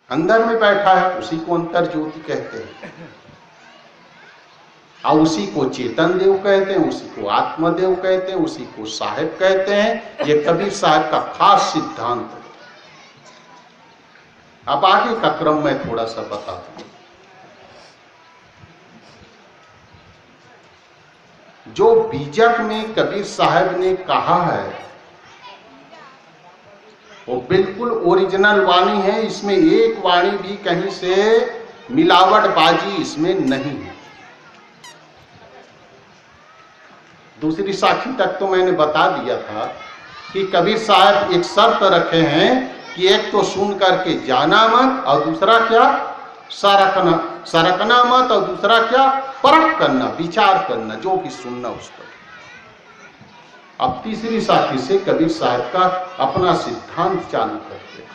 अंदर में बैठा है, उसी को अंतर ज्योति कहते हैं, और उसी को चेतन देव कहते हैं, उसी को आत्मदेव कहते हैं, उसी को साहिब कहते हैं। ये कबीर साहब का खास सिद्धांत है। अब आगे का क्रम मैं थोड़ा सा बताता हूं। जो बीजक में कबीर साहब ने कहा है वो बिल्कुल ओरिजिनल वाणी है। इसमें एक वाणी भी कहीं से मिलावटबाजी इसमें नहीं है। दूसरी साखी तक तो मैंने बता दिया था कि कबीर साहब एक शर्त रखे हैं कि एक तो सुन करके जाना मत, और दूसरा क्या, सरकना मत, और दूसरा क्या, परख करना, विचार करना, जो भी सुनना उस पर। अब तीसरी साखी से कबीर साहब का अपना सिद्धांत चालू करते हैं।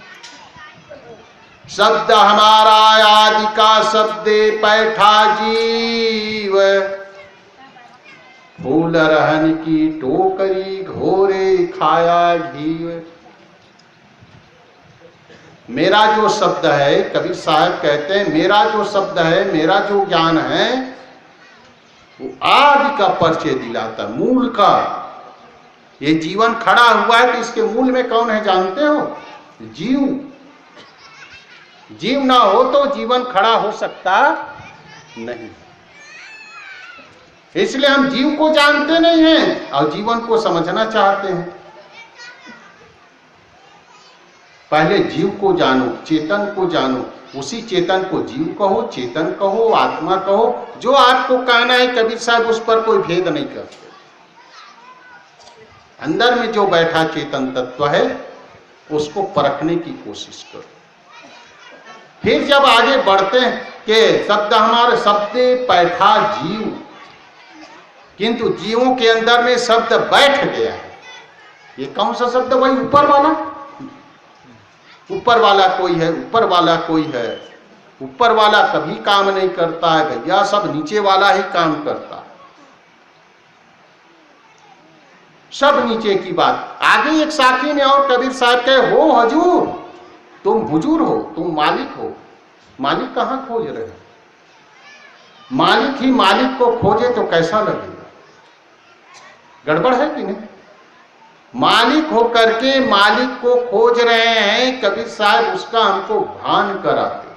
शब्द हमारा आदि का शब्दे पैठा जीव, फूल रहन की टोकरी घोरे खाया घीव। मेरा जो शब्द है, कबीर साहब कहते हैं, मेरा जो शब्द है, मेरा जो ज्ञान है, वो आदि का परिचय दिलाता, मूल का। ये जीवन खड़ा हुआ है तो इसके मूल में कौन है जानते हो? जीव। जीव ना हो तो जीवन खड़ा हो सकता नहीं। इसलिए हम जीव को जानते नहीं हैं और जीवन को समझना चाहते हैं। पहले जीव को जानो, चेतन को जानो, उसी चेतन को जीव कहो, चेतन कहो, आत्मा कहो, जो आपको कहना है। कबीर साहब उस पर कोई भेद नहीं करते। अंदर में जो बैठा चेतन तत्व है उसको परखने की कोशिश करो। फिर जब आगे बढ़ते हैं कि शब्द हमारे शब्दे बैठा जीव, किंतु जीवों के अंदर में शब्द बैठ गया है। ये कौन सा शब्द? वही ऊपर वाला। ऊपर वाला कोई है, ऊपर वाला कोई है। ऊपर वाला कभी काम नहीं करता है भैया, सब नीचे वाला ही काम करता है। सब नीचे की बात। आगे एक साखी में और कबीर साहब कहे, हो हजूर, तुम हुजूर हो, तुम मालिक हो। मालिक कहाँ खोज रहे हो? मालिक ही मालिक को खोजे तो कैसा लगेगा? गड़बड़ है कि नहीं? मालिक हो करके मालिक को खोज रहे हैं कबीर साहब, उसका हमको भान कराते।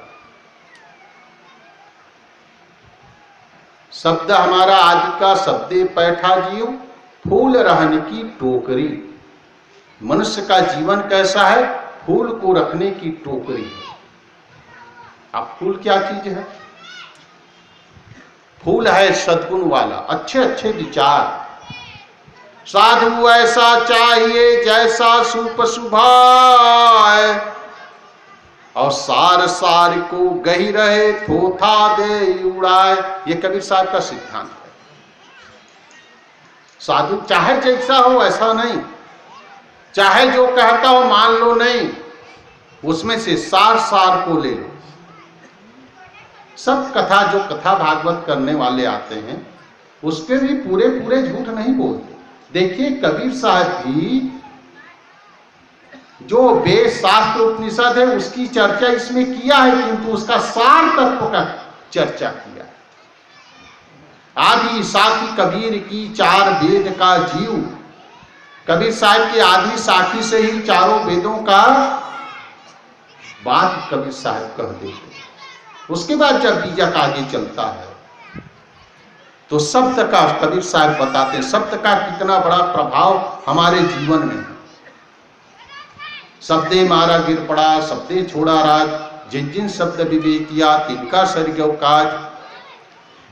शब्द हमारा आदि का शब्दे पैठा जीव, फूल रहने की टोकरी। मनुष्य का जीवन कैसा है? फूल को रखने की टोकरी है। अब फूल क्या चीज है? फूल है सद्गुण वाला, अच्छे अच्छे विचार। साधु ऐसा चाहिए जैसा सूप सुभाए, और सार सार को गही रहे थोथा दे उड़ाए। ये कबीर साहब का सिद्धांत है। साधु चाहे जैसा हो ऐसा नहीं, चाहे जो कहता हो मान लो नहीं, उसमें से सार सार को ले लो। सब कथा, जो कथा भागवत करने वाले आते हैं उसके भी पूरे पूरे झूठ नहीं बोलते। देखिए कबीर साहब भी जो वेद शास्त्र उपनिषद है उसकी चर्चा इसमें किया है, किंतु उसका सार तत्व का चर्चा किया है। आदि साखी कबीर की चार वेद का जीव। कबीर साहब की आदि साखी से ही चारों वेदों का बात कबीर साहब कह देते। उसके बाद जब बीजक आगे चलता है तो शब्द का कबीर साहब बताते हैं, शब्द का कितना बड़ा प्रभाव हमारे जीवन में है। शब्दे मारा गिर पड़ा, शब्दे छोड़ा राज, जिन जिन शब्द विवेकिया तिनका सरगव काज।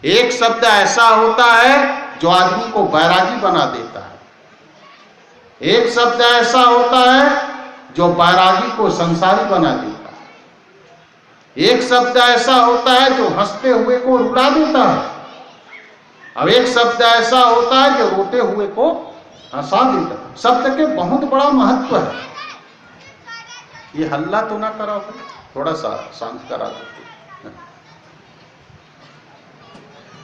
एक शब्द ऐसा होता है जो आदमी को बैरागी बना देता है। एक शब्द ऐसा होता है जो बैरागी को संसारी बना देता है। एक शब्द ऐसा होता है जो हंसते हुए को रुला देता है। अब एक शब्द ऐसा होता है जो रोते हुए को हंसा देता है। शब्द के बहुत बड़ा महत्व है। ये हल्ला तो ना करा, थोड़ा सा शांत करा दो।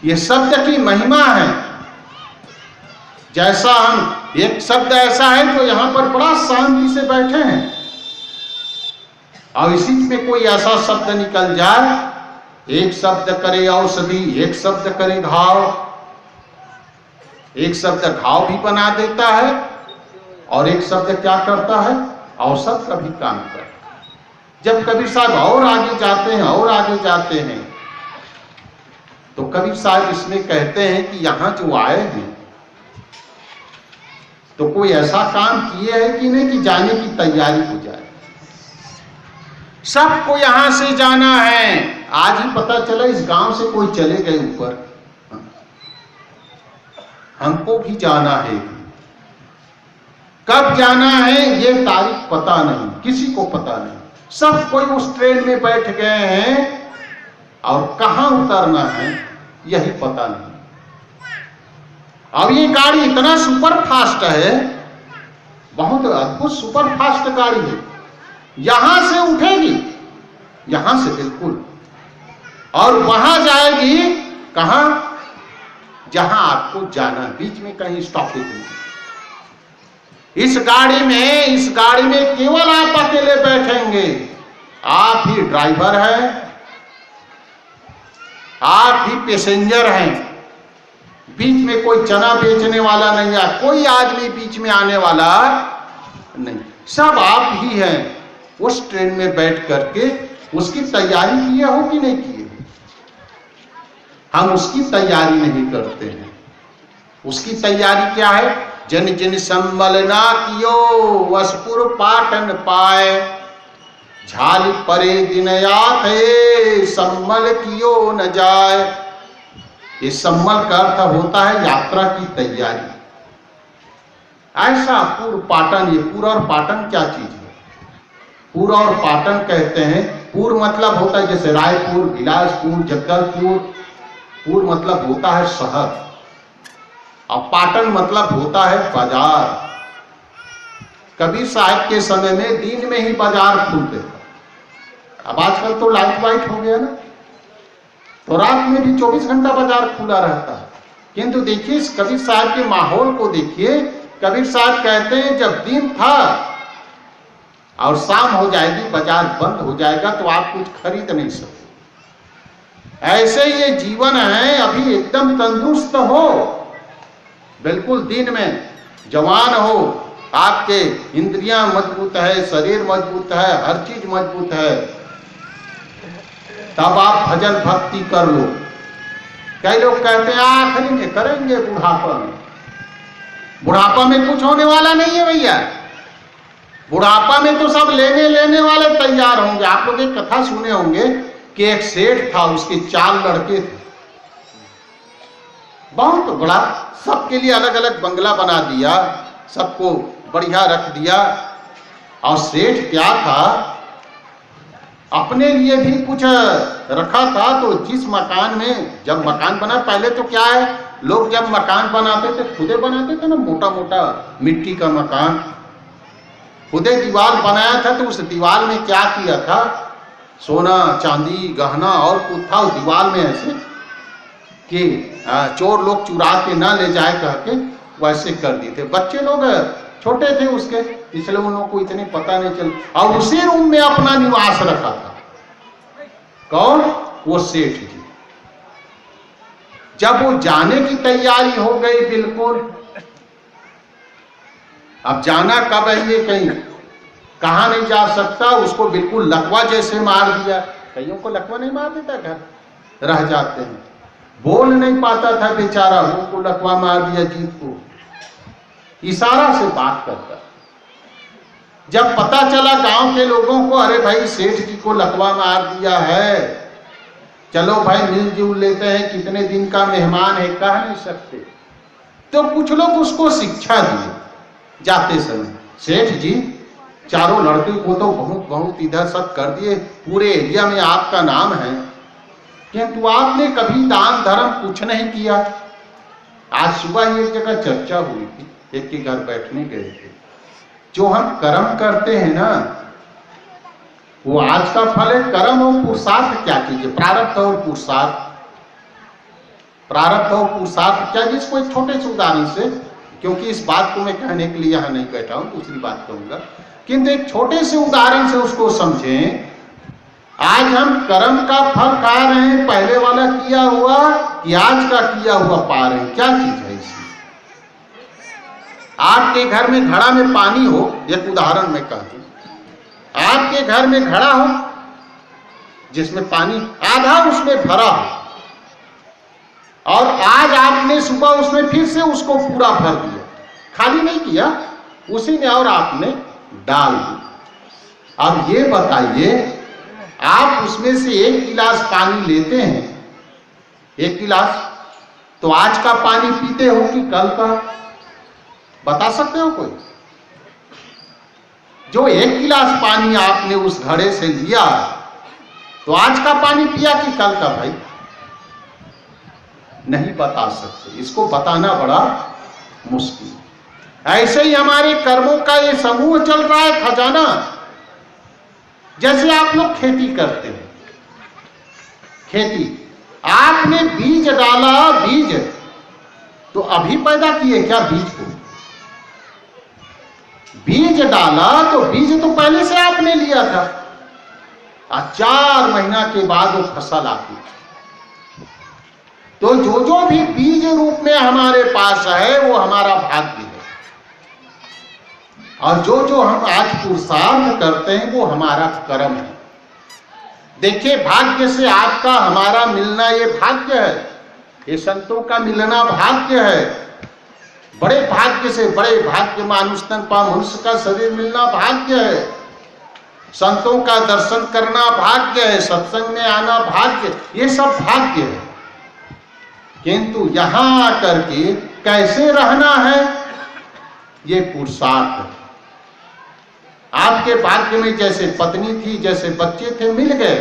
ये शब्द की महिमा है। जैसा हम, एक शब्द ऐसा है जो यहां पर बड़ा शांति से बैठे हैं, और इसी में कोई ऐसा शब्द निकल जाए, एक शब्द करे औषधि, एक शब्द करे घाव, एक शब्द घाव भी बना देता है और एक शब्द क्या करता है, औषध का भी काम करता है। जब कबीर साहब और आगे जाते हैं और आगे जाते हैं तो कबीर साहब इसमें कहते हैं कि यहां जो आए हैं तो कोई ऐसा काम किए है कि नहीं कि जाने की तैयारी हो जाए। सबको यहां से जाना है। आज ही पता चला इस गांव से कोई चले गए ऊपर, हमको भी जाना है। कब जाना है ये तारीख पता नहीं, किसी को पता नहीं। सब कोई उस ट्रेन में बैठ गए हैं और कहां उतरना है यही पता नहीं। अब ये गाड़ी इतना सुपर फास्ट है, बहुत अद्भुत सुपर फास्ट गाड़ी है। यहां से उठेगी, यहां से बिल्कुल, और वहां जाएगी कहां, जहां आपको जाना, बीच में कहीं स्टॉपेज नहीं। इस गाड़ी में केवल आप अकेले बैठेंगे। आप ही ड्राइवर हैं, आप ही पैसेंजर हैं। बीच में कोई चना बेचने वाला नहीं है, कोई आदमी बीच में आने वाला नहीं, सब आप ही हैं। उस ट्रेन में बैठ करके उसकी तैयारी किए हो कि नहीं किए? हम उसकी तैयारी नहीं करते हैं। उसकी तैयारी क्या है? जन जिन संबल ना कियो वसपुर पाटन पाए, झाल परे दिन आते संबल कियो न जाए। ये संबल का अर्थ होता है यात्रा की तैयारी। ऐसा पूर्व पाटन, ये पूर्व और पाटन क्या चीज है? पूर्व और पाटन कहते हैं, पूर्व मतलब होता है जैसे रायपुर, बिलासपुर, जगदलपुर। पूर्व मतलब होता है शहर और पाटन मतलब होता है बाजार। कबीर साहब के समय में दिन में ही बाजार खुलते थे। अब आजकल तो लाइट वाइट हो गया ना, तो रात में भी 24 घंटा बाजार खुला रहता है। किंतु देखिए इस कबीर साहब के माहौल को देखिए। कबीर साहब कहते हैं जब दिन था और शाम हो जाएगी, बाजार बंद हो जाएगा, तो आप कुछ खरीद नहीं सकते। ऐसे ये जीवन है। अभी एकदम तंदुरुस्त हो, बिल्कुल दिन में जवान हो, आपके इंद्रियां मजबूत है, शरीर मजबूत है, हर चीज मजबूत है, तब आप भजन भक्ति कर लो। कई लोग कहते हैं आखिरी में करेंगे, बुढ़ापा में। बुढ़ापा में कुछ होने वाला नहीं है भैया। बुढ़ापा में तो सब लेने वाले तैयार होंगे। आप लोग एक कथा सुने होंगे कि एक सेठ था, उसके 4 लड़के थे, बहुत बड़ा, सबके लिए अलग अलग बंगला बना दिया, सबको बढ़िया रख दिया। और सेठ क्या था, अपने लिए भी कुछ रखा था। तो जिस मकान में, जब मकान बना, पहले तो क्या है, लोग जब मकान बनाते थे खुदे बनाते थे ना, मोटा मोटा मिट्टी का मकान, खुदे दीवार बनाया था। तो उस दीवार में क्या किया था, सोना चांदी गहना और कुछ था उस दीवार में, ऐसे कि चोर लोग चुरा के ना ले जाए कह के वैसे कर दिए थे। बच्चे लोग छोटे थे उसके, इसलिए उन लोगों को इतने पता नहीं चल। और उसी रूम में अपना निवास रखा था। कौन? वो सेठ जी। जब वो जाने की तैयारी हो गई, बिल्कुल अब जाना कब है, ये कहीं कहां नहीं जा सकता, उसको बिल्कुल लकवा जैसे मार दिया। कईयों को लकवा नहीं मार देता, घर रह जाते हैं, बोल नहीं पाता था बेचारा, उनको लकवा मार दिया, जीत को इशारा से बात करता। जब पता चला गांव के लोगों को, अरे भाई सेठ जी को लकवा मार दिया है, चलो भाई मिलजुल लेते हैं, कितने दिन का मेहमान है, कह नहीं सकते। तो कुछ लोग उसको शिक्षा दिए जाते समय। सेठ जी 4 लड़के को तो बहुत बहुत इधर सब कर दिए, पूरे एरिया में आपका नाम है, किंतु आपने कभी दान धर्म कुछ नहीं किया। आज सुबह एक जगह चर्चा हुई थी, एक के घर बैठने गए थे। जो हम कर्म करते हैं ना, वो आज का फल है। कर्म और पुरुषार्थ क्या चीज है? प्रारब्ध और पुरुषार्थ। प्रारब्ध और पुरुषार्थ क्या? जिसको एक छोटे से उदाहरण से, क्योंकि इस बात को मैं कहने के लिए यहाँ नहीं बैठा हूँ, दूसरी बात कहूँगा, किंतु एक छोटे से उदाहरण से उसको समझें। आज हम कर्म का फल खा रहे हैं, पहले वाला किया हुआ कि आज का किया हुआ पा रहे हैं, क्या चीज है इसमें? आपके घर में घड़ा में पानी हो, एक उदाहरण मैं कहूं, आपके घर में घड़ा हो जिसमें पानी आधा उसमें भरा हो, और आज आपने सुबह उसमें फिर से उसको पूरा भर दिया, खाली नहीं किया, उसी में और आपने डाल दिया। अब ये बताइए, आप उसमें से 1 गिलास पानी लेते हैं, 1 गिलास, तो आज का पानी पीते हो कि कल का? बता सकते हो कोई? जो 1 गिलास पानी आपने उस घड़े से लिया, तो आज का पानी पिया कि कल का? भाई नहीं बता सकते, इसको बताना बड़ा मुश्किल। ऐसे ही हमारे कर्मों का ये समूह चल रहा है, खजाना। जैसे आप लोग खेती करते हैं, खेती आपने बीज डाला, बीज तो अभी पैदा किए क्या? बीज को बीज डाला तो बीज तो पहले से आपने लिया था, और 4 महीना के बाद वो फसल आती। तो जो जो भी बीज रूप में हमारे पास है वो हमारा भाग्य है, और जो जो हम आज पुरुषार्थ करते हैं वो हमारा कर्म है। देखिए, भाग्य से आपका हमारा मिलना ये भाग्य है, ये संतों का मिलना भाग्य है। बड़े भाग्य से बड़े भाग्य, मानुष तन पा मनुष्य का शरीर मिलना भाग्य है, संतों का दर्शन करना भाग्य है, सत्संग में आना भाग्य, ये सब भाग्य है। किंतु यहां आकर के कैसे रहना है, ये पुरुषार्थ है। आपके भाग्य में जैसे पत्नी थी, जैसे बच्चे थे, मिल गए,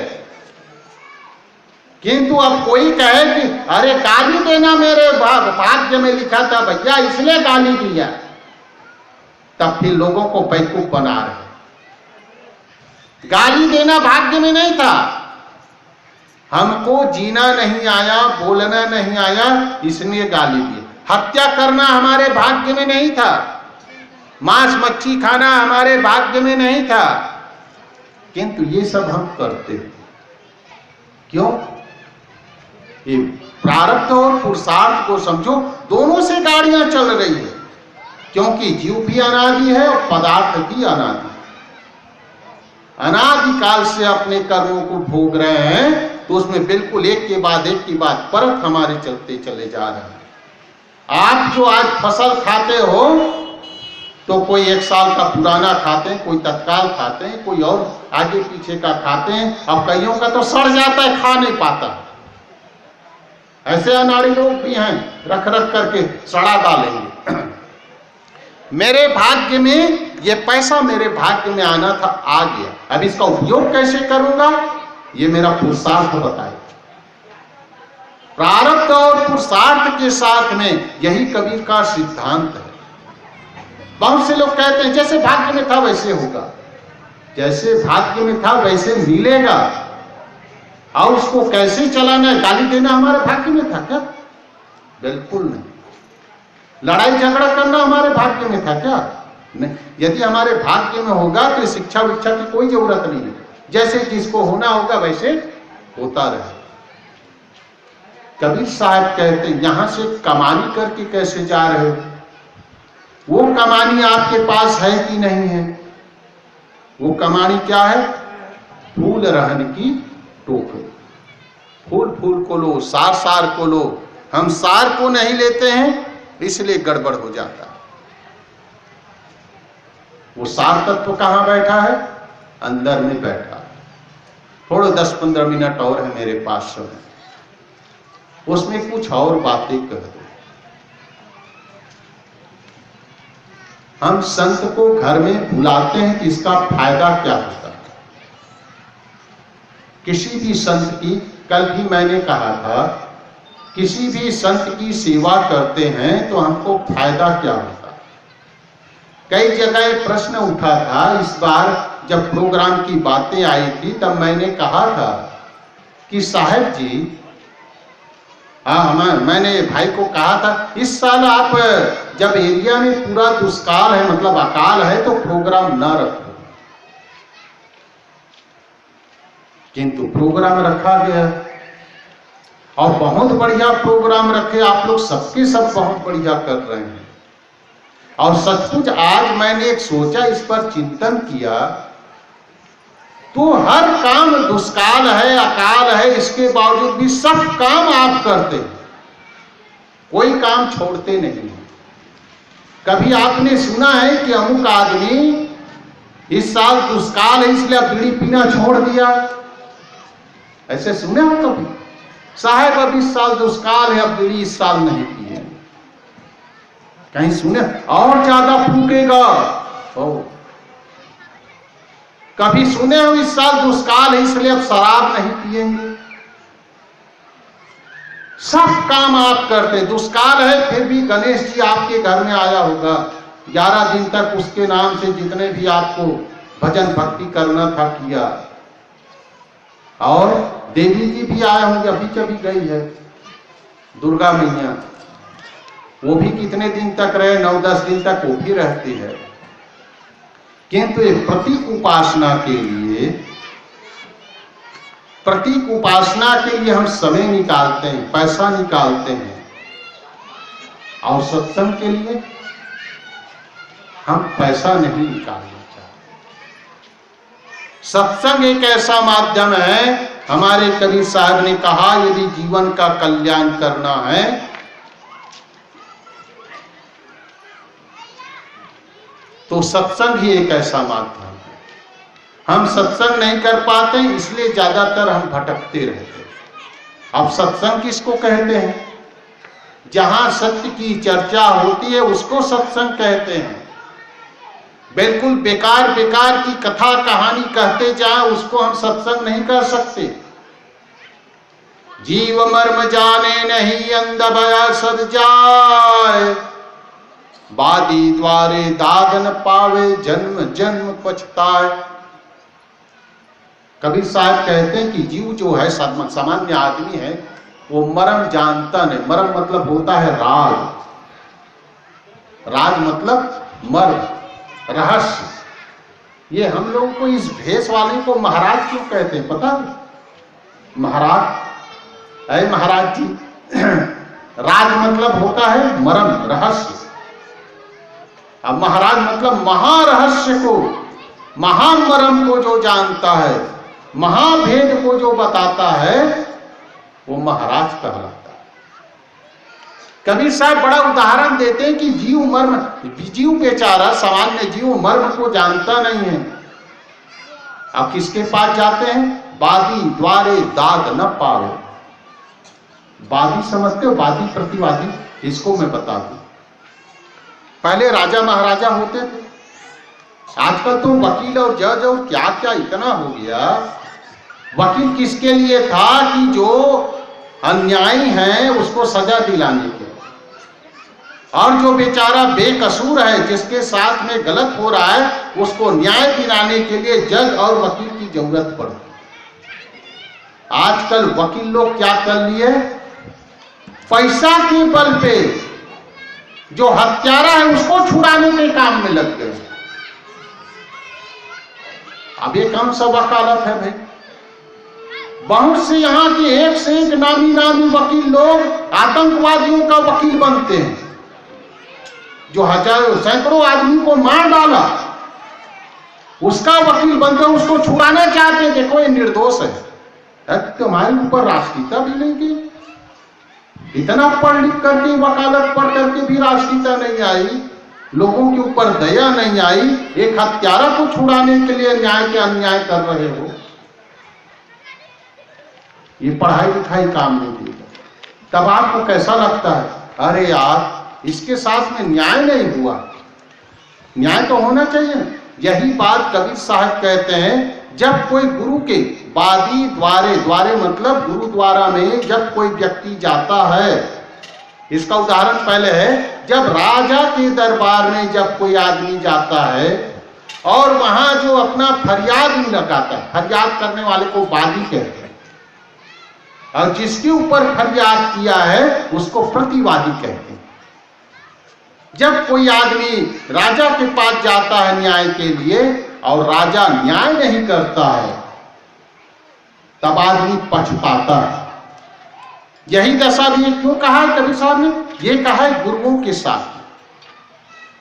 किंतु अब कोई कहे कि अरे गाली देना मेरे भाग्य में लिखा था भैया, इसलिए गाली दिया, तब फिर लोगों को बेवकूफ बना रहे। गाली देना भाग्य में नहीं था, हमको जीना नहीं आया, बोलना नहीं आया, इसलिए गाली दी। हत्या करना हमारे भाग्य में नहीं था, मांस मच्छी खाना हमारे भाग्य में नहीं था, किंतु ये सब हम करते हैं। क्यों? ये प्रारब्ध और पुरुषार्थ को समझो, दोनों से गाड़ियां चल रही है, क्योंकि जीव भी अनादि है और पदार्थ भी अनादि। अनादिकाल से अपने कर्मों को भोग रहे हैं, तो उसमें बिल्कुल एक के बाद एक की बात परत हमारे चलते चले जा रहे हैं। आप जो आज फसल खाते हो, तो कोई 1 साल का पुराना खाते हैं, कोई तत्काल खाते हैं, कोई और आगे पीछे का खाते हैं। अब कईयों का तो सड़ जाता है, खा नहीं पाता। ऐसे अनाड़ी लोग भी हैं, रख रख करके सड़ा डालेंगे। मेरे भाग्य में ये पैसा मेरे भाग्य में आना था, आ गया, अब इसका उपयोग कैसे करूंगा, ये मेरा पुरुषार्थ बताए। प्रारब्ध और पुरुषार्थ के साथ में यही कबीर का सिद्धांत है। बहुत से लोग कहते हैं जैसे भाग्य में था वैसे होगा, जैसे भाग्य में था वैसे मिलेगा, और उसको कैसे चलाना है? गाली देना हमारे भाग्य में था क्या? बिल्कुल नहीं। लड़ाई झगड़ा करना हमारे भाग्य में था क्या? नहीं। यदि हमारे भाग्य में होगा तो शिक्षा विक्षा की कोई जरूरत नहीं है, जैसे जिसको होना होगा वैसे होता रहे। कबीर साहब कहते हैं, यहां से कमानी करके कैसे जा रहे हो? वो कमानी आपके पास है कि नहीं है? वो कमानी क्या है? फूल रहन की टोकरी। फूल फूल को लो, सार सार को लो। हम सार को नहीं लेते हैं, इसलिए गड़बड़ हो जाता है। वो सार तत्व कहां बैठा है? अंदर में बैठा है। थोड़ा 10-15 मिनट और है मेरे पास समय, उसमें कुछ और बातें कर दो। हम संत को घर में बुलाते हैं कि इसका फायदा क्या होता है? किसी भी संत की, कल भी मैंने कहा था, किसी भी संत की सेवा करते हैं तो हमको फायदा क्या होता है? कई जगह प्रश्न उठा था। इस बार जब प्रोग्राम की बातें आई थी तब मैंने कहा था कि साहब जी, हाँ, मैंने भाई को कहा था इस साल आप जब एरिया में पूरा दुष्काल है, मतलब अकाल है, तो प्रोग्राम ना रखो। किंतु प्रोग्राम रखा गया और बहुत बढ़िया प्रोग्राम रखे आप लोग, सबके सब बहुत बढ़िया कर रहे हैं। और सचमुच आज मैंने एक सोचा, इस पर चिंतन किया, तो हर काम दुष्काल है, अकाल है, इसके बावजूद भी सब काम आप करते हैं, कोई काम छोड़ते नहीं। कभी आपने सुना है कि अमुक आदमी इस साल दुष्काल है इसलिए अब बीड़ी पीना छोड़ दिया? ऐसे सुने हो कभी? साहब अब इस साल दुष्काल है, अब बीड़ी इस साल नहीं पिए। कहीं सुने? और ज्यादा फूकेगा। कभी सुने हो इस साल दुष्काल है इसलिए अब शराब नहीं पिएंगे? सब काम आप करते। दुष्काल है फिर भी गणेश जी आपके घर में आया होगा, 11 दिन तक उसके नाम से जितने भी आपको भजन भक्ति करना था किया। और देवी जी भी आए होंगे, अभी कभी गई है दुर्गा मैया, वो भी कितने दिन तक रहे, 9-10 दिन तक वो भी रहती है। किंतु प्रतीक उपासना के लिए, प्रतीक उपासना के लिए हम समय निकालते हैं, पैसा निकालते हैं, और सत्संग के लिए हम पैसा नहीं निकालना चाहते। सत्संग एक ऐसा माध्यम है, हमारे कबीर साहब ने कहा, यदि जीवन का कल्याण करना है तो सत्संग ही एक ऐसा माध्यम है। हम सत्संग नहीं कर पाते, इसलिए ज्यादातर हम भटकते रहते हैं। अब सत्संग किसको कहते हैं? जहां सत्य की चर्चा होती है उसको सत्संग कहते हैं। बिल्कुल बेकार बेकार की कथा कहानी कहते जाए उसको हम सत्संग नहीं कर सकते। जीव मर्म जाने नहीं अंध भया सद जाए, बादी द्वारे दादन पावे जन्म जन्म पछताए। कबीर साहब कहते हैं कि जीव जो है, सामान्य आदमी है, वो मर्म जानता नहीं। मर्म मतलब होता है राज, राज मतलब मर्म, रहस्य। ये हम लोगों को, इस भेष वाले को महाराज क्यों कहते हैं पता है? महाराज, अरे महाराज जी, राज मतलब होता है मर्म, रहस्य। अब महाराज मतलब महारहस्य को, महामर्म को जो जानता है, महाभेद को जो बताता है, वो महाराज कहलाता है। कबीर साहब बड़ा उदाहरण देते हैं कि जीव मर्म, जीव बेचारा सामान्य जीव मर्म को जानता नहीं है। अब किसके पास जाते हैं? वादी द्वारे दाद न पावे। वादी समझते हो? वादी प्रतिवादी, इसको मैं बता दूं। पहले राजा महाराजा होते थे, आजकल तो वकील और जज और क्या क्या इतना हो गया। वकील किसके लिए था? कि जो अन्यायी है उसको सजा दिलाने के, और जो बेचारा बेकसूर है, जिसके साथ में गलत हो रहा है, उसको न्याय दिलाने के लिए जज और वकील की जरूरत पड़ती। आजकल वकील लोग क्या कर लिए? पैसा के बल पे जो हत्यारा है उसको छुड़ाने के काम में लग गए। अब ये कौन सा वकालत है भाई? बहुत से यहाँ के एक से एक नामी नामी वकील लोग आतंकवादियों का वकील बनते हैं, जो हजारों सैकड़ों आदमी को मार डाला, उसका वकील बनते, उसको छुड़ाना चाहते हैं। देखो ये निर्दोष है, तुम्हारे ऊपर राष्ट्रीयता भी नहीं की। इतना पढ़ लिख करके, वकालत पढ़ करके भी राष्ट्रीयता नहीं आई, लोगों के ऊपर दया नहीं आई। एक हत्यारा को छुड़ाने के लिए न्याय के अन्याय कर रहे हो। ये पढ़ाई लिखाई काम नहीं देगा। तब आपको कैसा लगता है? अरे यार, इसके साथ में न्याय नहीं हुआ। न्याय तो होना चाहिए। यही बात कबीर साहब कहते हैं, जब कोई गुरु के वादी द्वारे, द्वारे मतलब गुरुद्वारा में जब कोई व्यक्ति जाता है, इसका उदाहरण पहले है, जब राजा के दरबार में जब कोई आदमी जाता है और वहां जो अपना फरियाद नहीं लगाता है, फरियाद करने वाले को वादी कहते हैं। और जिसके ऊपर फरियाद किया है उसको प्रतिवादी कहते हैं। जब कोई आदमी राजा के पास जाता है न्याय के लिए और राजा न्याय नहीं करता है, तब आदमी पछताता है। यही दशा भी क्यों कहा है कबीर साहब ने? ये कहा है गुरुओं के साथ।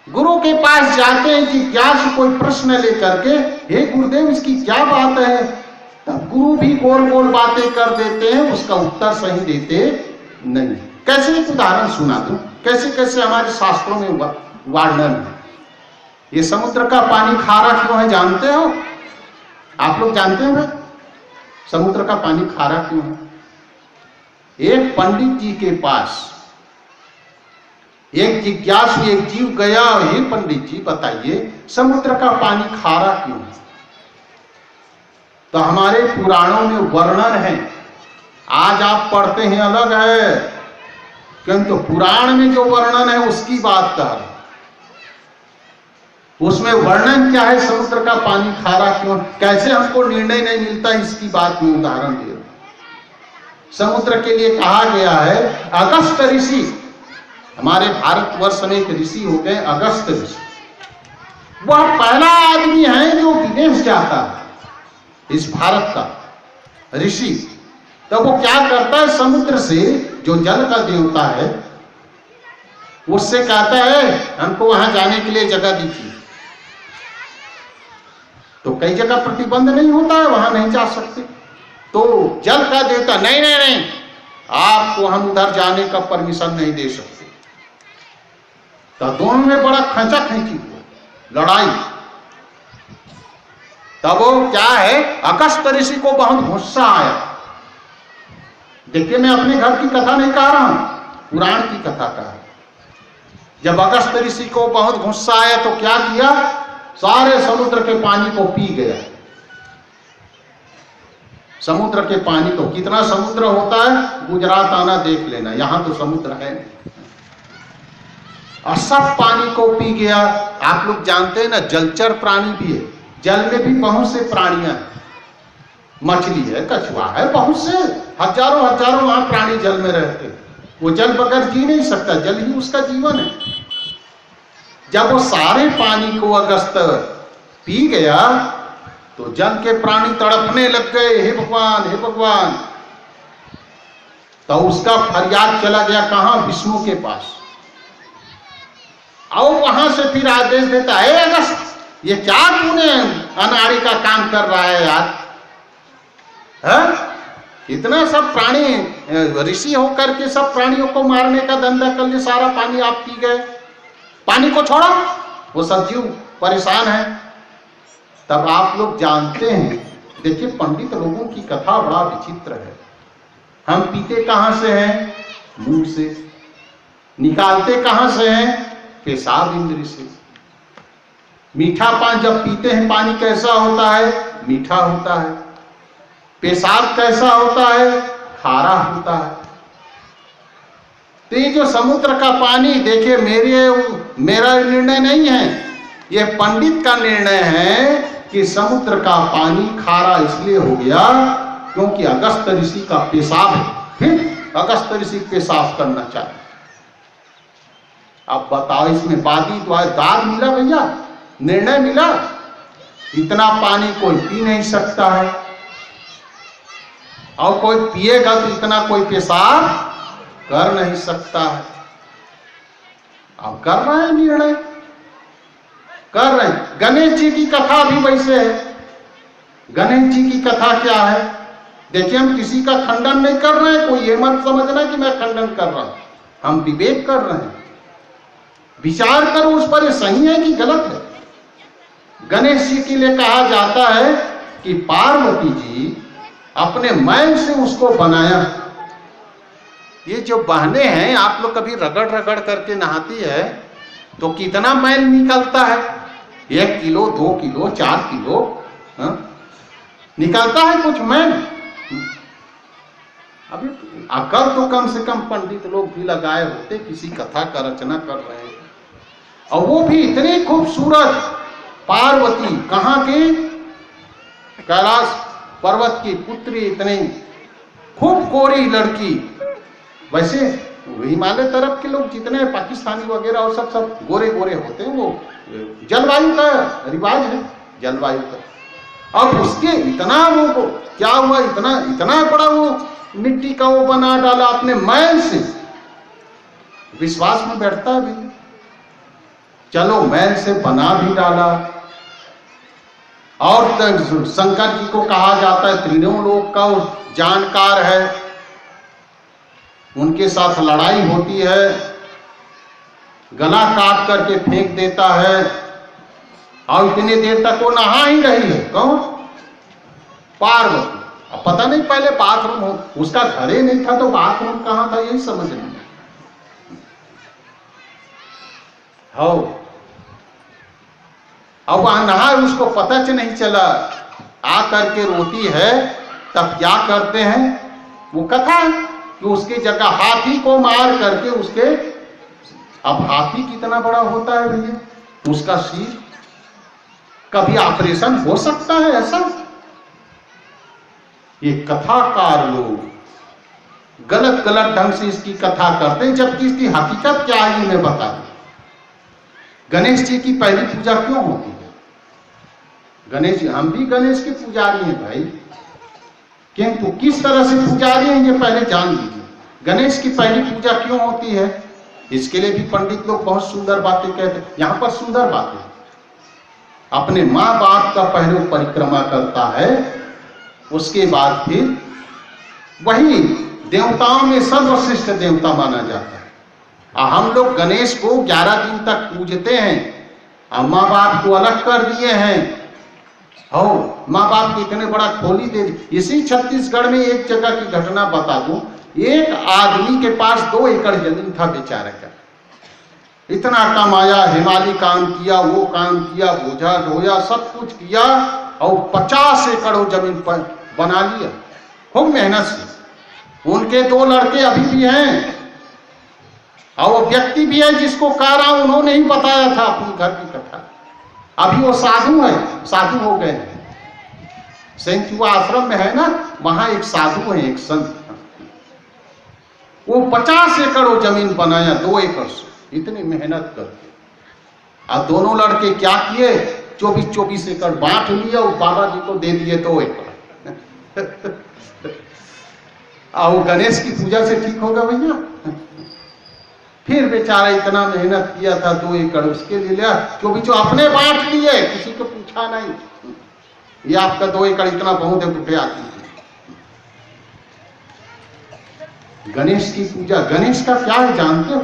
गुरु के पास जाते हैं जिज्ञासु कोई प्रश्न लेकर के, हे गुरुदेव इसकी क्या बात है, तब गुरु भी गोल गोल बातें कर देते हैं, उसका उत्तर सही देते नहीं। कैसे एक उदाहरण सुना दूं, कैसे कैसे हमारे शास्त्रों में वर्णन है। ये समुद्र का पानी खारा क्यों है जानते हो? आप लोग जानते हो समुद्र का पानी खारा क्यों है? एक पंडित जी के पास एक जिज्ञासु एक जीव गया, हे पंडित जी बताइए समुद्र का पानी खारा क्यों है? तो हमारे पुराणों में वर्णन है, आज आप पढ़ते हैं अलग है, किंतु पुराण में जो वर्णन है उसकी बात कर रहे। उसमें वर्णन क्या है समुद्र का पानी खारा क्यों, कैसे हमको निर्णय नहीं मिलता इसकी बात में उदाहरण दे रहा। समुद्र के लिए कहा गया है अगस्त ऋषि, हमारे भारतवर्ष में एक ऋषि हो गए अगस्त ऋषि। वह पहला आदमी है जो विदेश जाता है इस भारत का ऋषि। तो वो क्या करता है, समुद्र से जो जल का देवता है उससे कहता है हमको वहां जाने के लिए जगह दीजिए। तो कई जगह प्रतिबंध नहीं होता है, वहां नहीं जा सकते। तो जल का देवता नहीं नहीं नहीं, आपको हम उधर जाने का परमिशन नहीं दे सकते। तो दोनों में बड़ा खंचा खींची हुआ लड़ाई। तब वो क्या है, अगस्त ऋषि को बहुत गुस्सा आया। देखिए मैं अपने घर की कथा नहीं कह रहा हूं, पुराण की कथा कह रहा हूं। जब अगस्त ऋषि को बहुत गुस्सा आया तो क्या किया, सारे समुद्र के पानी को पी गया। समुद्र के पानी को, कितना समुद्र होता है गुजरात आना देख लेना, यहां तो समुद्र है नहीं। और सब पानी को पी गया। आप लोग जानते हैं ना जलचर प्राणी भी है, जल में भी बहुत से प्राणियां हैं, मछली है, कछुआ है, बहुत से हजारों हजारों वहां प्राणी जल में रहते हैं। वो जल बगैर जी नहीं सकता, जल ही उसका जीवन है। जब वो सारे पानी को अगस्त पी गया तो जल के प्राणी तड़पने लग गए, हे भगवान हे भगवान। तो उसका फरियाद चला गया कहां, विष्णु के पास। और वहां से फिर आदेश देता है अगस्त ये क्या तूने अनाड़ी का काम कर रहा है यार, है? इतना सब प्राणी ऋषि होकर के सब प्राणियों को मारने का धंधा कर लिए, सारा पानी आप पी गए, पानी को छोड़ा। वो सब जीव परेशान है। तब आप लोग जानते हैं, देखिए पंडित लोगों की कथा बड़ा विचित्र है। हम पीते कहां से हैं, मुंह से। निकालते कहां से हैं, पेशाब इंद्री से। मीठा पानी जब पीते हैं पानी कैसा होता है, मीठा होता है। पेशाब कैसा होता है, खारा होता है। तो ये जो समुद्र का पानी, देखिए मेरा निर्णय नहीं है, ये पंडित का निर्णय है कि समुद्र का पानी खारा इसलिए हो गया क्योंकि अगस्त ऋषि का पेशाब है। फिर अगस्त ऋषि पेशाब करना चाहिए। अब बताओ इसमें वादी दाद मिला भैया, निर्णय मिला। इतना पानी कोई पी नहीं सकता है, और कोई पिएगा तो इतना कोई पेशाब कर नहीं सकता है। अब कर रहे हैं निर्णय, कर रहे हैं। गणेश जी की कथा भी वैसे है। गणेश जी की कथा क्या है, देखिए हम किसी का खंडन नहीं कर रहे हैं, कोई ये मत समझना कि मैं खंडन कर रहा हूं, हम विवेक कर रहे हैं। विचार करो उस पर, ये सही है कि गलत है। गणेश जी के लिए कहा जाता है कि पार्वती जी अपने मैल से उसको बनाया। ये जो बहनें हैं, आप लोग कभी रगड़ रगड़ करके नहाती है तो कितना मैल निकलता है, 1 किलो 2 किलो 4 किलो निकलता है कुछ मैल। अभी अकल तो कम से कम पंडित लोग भी लगाए होते, किसी कथा का रचना कर रहे हैं। और वो भी इतनी खूबसूरत पार्वती, कहाँ की, कैलाश पर्वत की पुत्री, इतनी खूब गोरी लड़की। वैसे हिमालय तरफ के लोग जितने पाकिस्तानी वगैरह और सब गोरे गोरे होते हैं, वो जलवायु का रिवाज है, जलवायु का। अब उसके इतना वो क्या हुआ, इतना बड़ा वो मिट्टी का वो बना डाला अपने मैल से, विश्वास में बैठता भी। चलो मैल से बना भी डाला, और शंकर जी को कहा जाता है त्रिनों लोक का जानकार है, उनके साथ लड़ाई होती है, गला काट करके फेंक देता है, और इतनी देर तक वो नहा ही रही है। कौन? पार्वती। अब पता नहीं पहले बाथरूम हो, उसका घर ही नहीं था तो बाथरूम कहां था, यही समझ नहीं हो। अब वहां नहा, उसको पता नहीं चला, आ करके रोती है। तब क्या करते हैं, वो कथा है कि उसकी जगह हाथी को मार करके उसके, अब हाथी कितना बड़ा होता है भैया, उसका सिर, कभी ऑपरेशन हो सकता है ऐसा? ये कथाकार लोग गलत गलत ढंग से इसकी कथा करते हैं, जबकि इसकी हकीकत क्या है मैं बता दूं। गणेश जी की पहली पूजा क्यों होती है? गणेश जी, हम भी गणेश के पुजारी हैं भाई, किंतु किस तरह से पुजारी हैं ये पहले जान लीजिए। गणेश की पहली पूजा क्यों होती है, इसके लिए भी पंडित लोग बहुत सुंदर बातें कहते हैं। यहां पर सुंदर बातें, अपने माँ बाप का पहले परिक्रमा करता है, उसके बाद फिर वही देवताओं में सर्वश्रेष्ठ देवता माना जाता है। हम लोग गणेश को 11 दिन तक पूजते हैं, माँ बाप को अलग कर दिए हैं। हो, माँ बाप को इतने बड़ा खोली दे दी। इसी छत्तीसगढ़ में एक जगह की घटना बता दूं, एक आदमी के पास 2 एकड़ जमीन था बेचारे का, इतना कमाया, हिमालय काम किया, वो काम किया, बोझा ढोया, सब कुछ किया, और 50 एकड़ जमीन पर बना लिया खूब मेहनत से। उनके 2 लड़के अभी भी हैं, और वो व्यक्ति भी है जिसको कह रहा हूं, उन्होंने ही बताया था अपनी घर की कथा। अभी वो साधु है, साधु हो गए हैं। सेंचुआ आश्रम में है ना, वहां एक साधु है, एक संत, वो 50 एकड़ वो जमीन बनाया 2 एकड़ से, इतनी मेहनत करके। अब दोनों लड़के क्या किए, 24 एकड़ बांट लिए और बाबा जी को दे दिए 2 एकड़। और गणेश की पूजा से ठीक होगा भैया? फिर बेचारा इतना मेहनत किया था, 2 एकड़ उसके लिए लिया, क्योंकि जो अपने बांट लिए, किसी को पूछा नहीं, ये आपका 2 एकड़ इतना बहुत है, रुपये आती है। गणेश की पूजा, गणेश का क्या है जानते हो?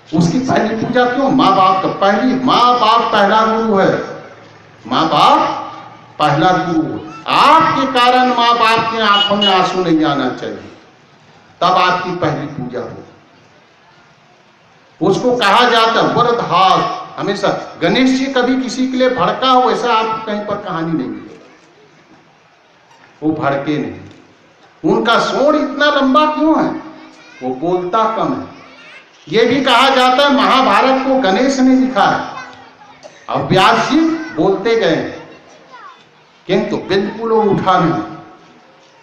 उसकी पहली पूजा क्यों? माँ बाप का, माँ बाप पहला गुरु है, माँ बाप पहला गुरु। आपके कारण माँ बाप की आंखों में आंसू नहीं आना चाहिए, तब आपकी पहली पूजा हो। उसको कहा जाता है वरदहास। हमेशा गणेश जी कभी किसी के लिए भड़का हो ऐसा आपको कहीं पर कहानी नहीं मिलेगी, वो भड़के नहीं। उनका सोर इतना लंबा क्यों है? वो बोलता कम है। ये भी कहा जाता है महाभारत को गणेश ने लिखा है, और व्यास जी बोलते गए, किंतु बिल्कुल वो उठा नहीं,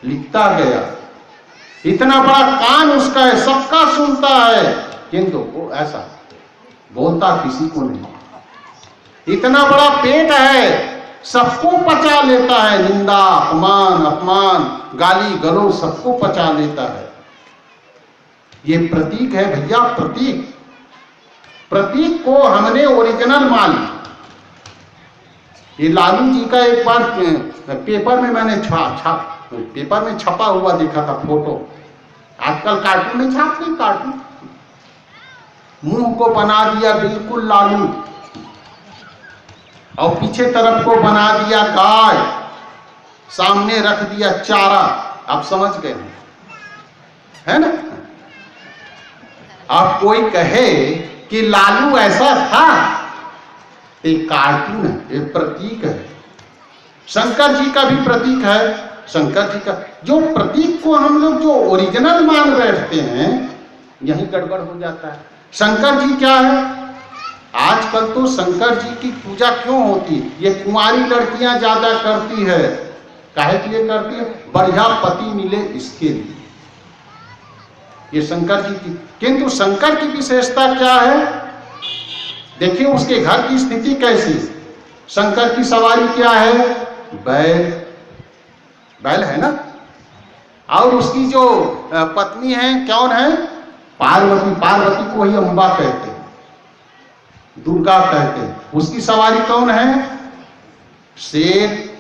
लिखता गया। इतना बड़ा कान उसका है, सबका सुनता है, किंतु वो ऐसा बोलता किसी को नहीं। इतना बड़ा पेट है, सबको पचा लेता है, निंदा, अपमान, गाली गलौज सबको पचा लेता है। ये प्रतीक है भैया, प्रतीक को हमने ओरिजिनल मान लिया। ये लालू जी का एक बार पेपर में मैंने पेपर में छपा हुआ देखा था फोटो। आजकल कार्टून में छापते, कार्टून मुंह को बना दिया बिल्कुल लालू, और पीछे तरफ को बना दिया गाय, सामने रख दिया चारा। आप समझ गए है ना? आप कोई कहे कि लालू ऐसा था, एक कार्टून है, एक प्रतीक है। शंकर जी का भी प्रतीक है। शंकर जी का जो प्रतीक को हम लोग जो ओरिजिनल मान बैठते हैं, यही गड़बड़ हो जाता है। शंकर जी क्या है? आजकल तो शंकर जी की पूजा क्यों होती है? ये कुंवारी लड़कियां ज्यादा करती है। काहे के लिए करती है? बढ़िया पति मिले इसके लिए। ये शंकर जी की। किंतु शंकर की विशेषता क्या है? देखिए उसके घर की स्थिति कैसी। शंकर की सवारी क्या है? बैल। बैल है ना। और उसकी जो पत्नी है कौन है? पार्वती। पार्वती को ही अम्बा कहते हैं, दुर्गा कहते हैं। उसकी सवारी कौन है? शेर।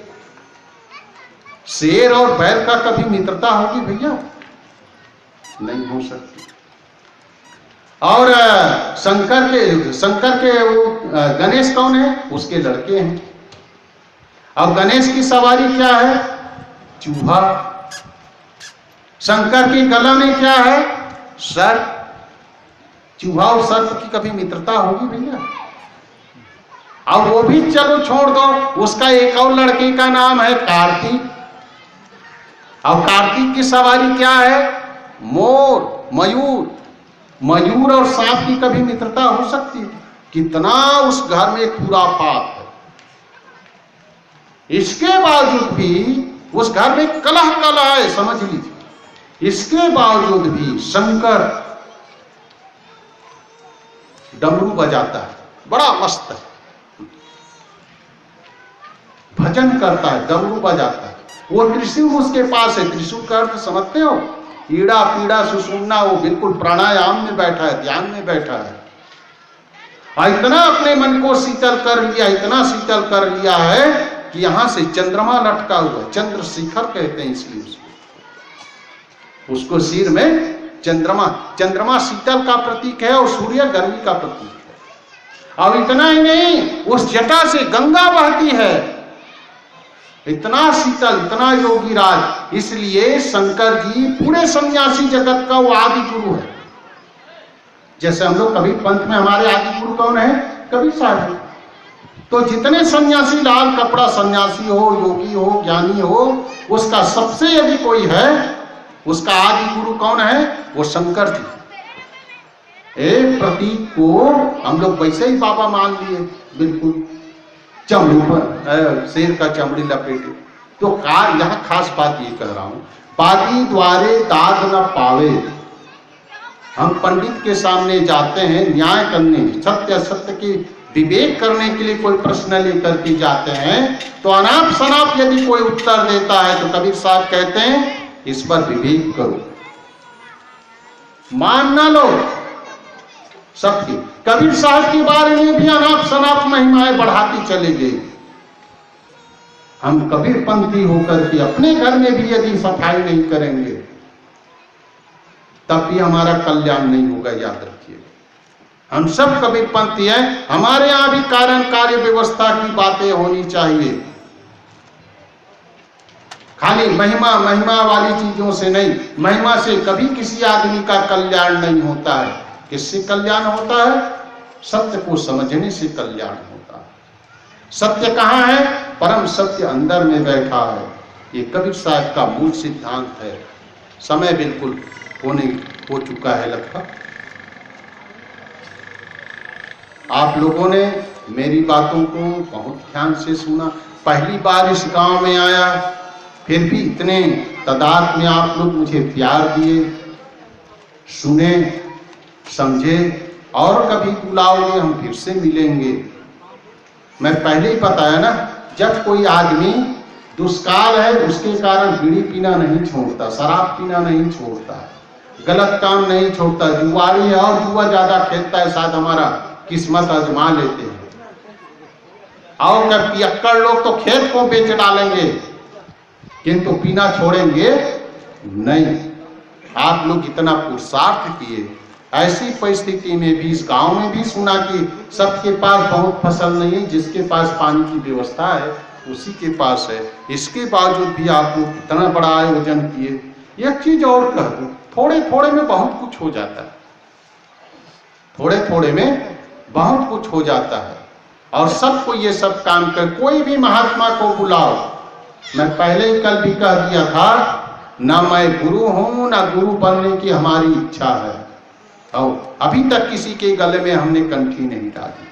शेर और बैल का कभी मित्रता होगी भैया? नहीं हो सकती। और शंकर के वो गणेश कौन है? उसके लड़के हैं। अब गणेश की सवारी क्या है? चूहा। शंकर के गला में क्या है? सर्प। चूहा और सर्प की कभी मित्रता होगी भैया? और वो भी चलो छोड़ दो, उसका एक और लड़के का नाम है कार्तिक। और कार्तिक की सवारी क्या है? मोर, मयूर। मयूर और सांप की कभी मित्रता हो सकती है? कितना उस घर में खुरापात है। इसके बावजूद भी उस घर में कलह कलह है, समझ लीजिए। इसके बावजूद भी शंकर डमरू बजाता है, बड़ा मस्त है, भजन करता है, डमरू बजाता है। वो त्रिशूल उसके पास है। त्रिशूल का अर्थ समझते हो? ईड़ा पीड़ा सुषुम्ना। वो बिल्कुल प्राणायाम में बैठा है, ध्यान में बैठा है। और इतना अपने मन को शीतल कर लिया, इतना शीतल कर लिया है कि यहां से चंद्रमा लटका हुआ है। चंद्रशिखर कहते हैं इसलिए उसको सिर में चंद्रमा। चंद्रमा शीतल का प्रतीक है और सूर्य गर्मी का प्रतीक है। और इतना ही नहीं, उस जटा से गंगा बहती है। इतना शीतल, इतना योगी राज। इसलिए शंकर जी पूरे सन्यासी जगत का वो आदि गुरु है। जैसे हम लोग कबीर पंथ में हमारे आदि गुरु कौन है? कबीर साहब। तो जितने सन्यासी, लाल कपड़ा सन्यासी हो, योगी हो, ज्ञानी हो, उसका सबसे यदि कोई है, उसका आदि गुरु कौन है? वो शंकर जी। एक प्रतीक को हम लोग वैसे ही बाबा मान लिए, बिल्कुल चमड़ी पर शेर का चमड़ी लपेटे। तो यहाँ खास बात ये कह रहा हूं, पादी द्वारे दाद न पावे। हम पंडित के सामने जाते हैं न्याय करने, सत्य असत्य के विवेक करने के लिए कोई प्रश्न लेकर के जाते हैं, तो अनाप शनाप यदि कोई उत्तर देता है तो कबीर साहब कहते हैं इस पर विवेक करो, मान ना लो सबकी। कबीर साहब के बारे में भी अनाप शनाप महिमाएं बढ़ाती चले गई। हम कबीर पंथी होकर के अपने घर में भी यदि सफाई नहीं करेंगे तब भी हमारा कल्याण नहीं होगा, याद रखिए। हम सब कबीर पंथी हैं। हमारे यहां भी कारण कार्य व्यवस्था की बातें होनी चाहिए, खाली महिमा महिमा वाली चीजों से नहीं। महिमा से कभी किसी आदमी का कल्याण नहीं होता है। किससे कल्याण होता है? सत्य को समझने से कल्याण होता है। सत्य कहाँ है? परम सत्य अंदर में बैठा है। ये कबीर साहब का मूल सिद्धांत है। समय बिल्कुल हो चुका है लगभग। आप लोगों ने मेरी बातों को बहुत ध्यान से सुना। पहली बार इस गांव में आया, फिर भी इतने तादाद में आप लोग मुझे प्यार दिए, सुने, समझे। और कभी बुलाओगे हम फिर से मिलेंगे। मैं पहले ही बताया ना, जब कोई आदमी दुष्काल है उसके कारण बीड़ी पीना नहीं छोड़ता, शराब पीना नहीं छोड़ता, गलत काम नहीं छोड़ता, जुआरी है और जुआ ज्यादा खेलता है, शायद हमारा किस्मत आजमा लेते हैं। और क्या पियक्कड़ लोग तो खेत को बेच डालेंगे किंतु पीना छोड़ेंगे नहीं। आप लोग इतना पुरुषार्थ किए, ऐसी परिस्थिति में भी इस गांव में भी सुना कि सबके पास बहुत फसल नहीं है, जिसके पास पानी की व्यवस्था है उसी के पास है। इसके बावजूद भी आप लोग इतना बड़ा आयोजन किए। एक चीज और कह दूं, थोड़े थोड़े में बहुत कुछ हो जाता है, थोड़े थोड़े में बहुत कुछ हो जाता है। और सबको ये सब काम कर, कोई भी महात्मा को बुलाओ। मैं पहले ही कल भी कह दिया था, ना मैं गुरु हूं ना गुरु बनने की हमारी इच्छा है, और अभी तक किसी के गले में हमने कंठी नहीं डाली।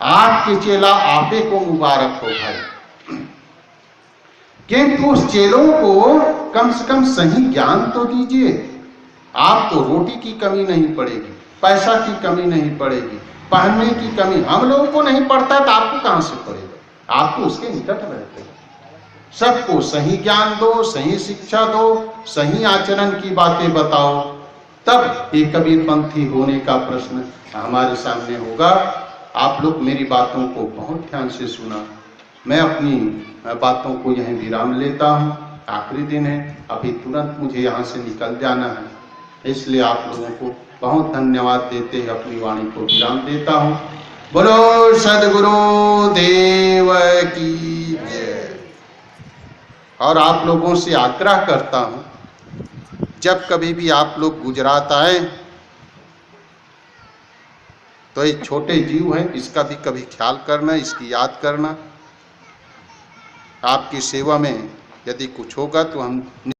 आपके चेला आपे को मुबारक हो भाई। किंतु उस चेलों को कम से कम सही ज्ञान तो दीजिए। आपको रोटी की कमी नहीं पड़ेगी, पैसा की कमी नहीं पड़ेगी, पहनने की कमी हम लोगों को नहीं पड़ता तो आपको कहां से पड़ेगा? आप तो उसके निकट रहते हैं। सबको सही ज्ञान दो, सही शिक्षा दो, सही आचरण की बातें बताओ, तब ये कबीरपंथी होने का प्रश्न हमारे सामने होगा। आप लोग मेरी बातों को बहुत ध्यान से सुना। मैं अपनी बातों को यहीं विराम लेता हूं। आखिरी दिन है, अभी तुरंत मुझे यहाँ से निकल जाना है, इसलिए आप लोगों को बहुत धन्यवाद देते हुए अपनी वाणी को विराम देता हूं। बोलो सद्गुरु देव की जय। और आप लोगों से आग्रह करता हूं, जब कभी भी आप लोग गुजरात आए तो ये छोटे जीव है, इसका भी कभी ख्याल करना, इसकी याद करना। आपकी सेवा में यदि कुछ होगा तो हम